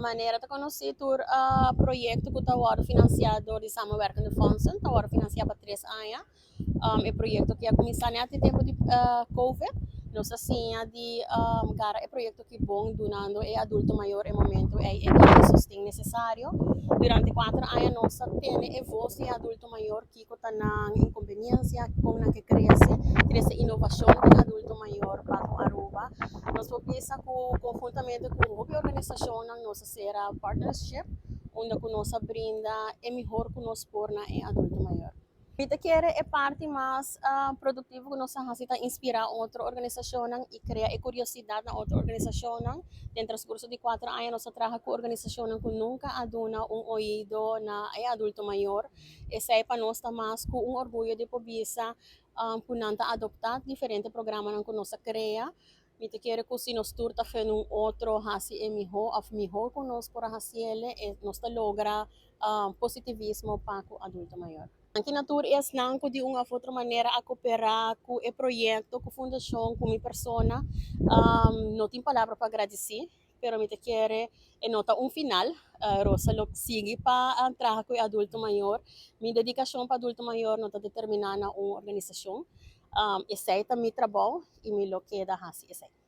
Maneira de conhecer o projeto que está financiado de samenwerkende fondsen, está financiado para 3 anos. É projeto que ia começar nesse tempo de COVID. Nós assim, de cara, é projeto que bom donando é adulto maior em momento é que sustento necessário. Durante 4 anos nós temos e voz de adulto maior que está na inconveniência com na que cresce, essa inovação de adulto maior para o Aruba. Nós vamos pensar conjuntamente com a organização na nossa será partnership, onde nós brinda é melhor que nós por na adulto maior. Kita quer é parte mais produtiva que nós fazemos inspirar outra organização e criar curiosidade na outra organização. Dentro do curso de 4 anos, nós trabalhamos com organização que nunca aduna ouído na adulto maior. Essa é para nós mais com orgulho de poder que nós adoptar diferentes programas que nós criamos. Kita quer que se nós turta fazendo outro hasi é melhor que nós por fazer nós logra positivismo para o adulto maior. Aqui na tour é não de uma outra maneira a cooperar com o projeto, com a fundação, com a pessoa. Não tem palavra para agradecer, pero me quer nota final. Rosa lo sigue para entrar com o adulto maior. Minha dedicação para adulto maior não está determinada na uma organização. Esse é meu trabalho e me lo queda assim.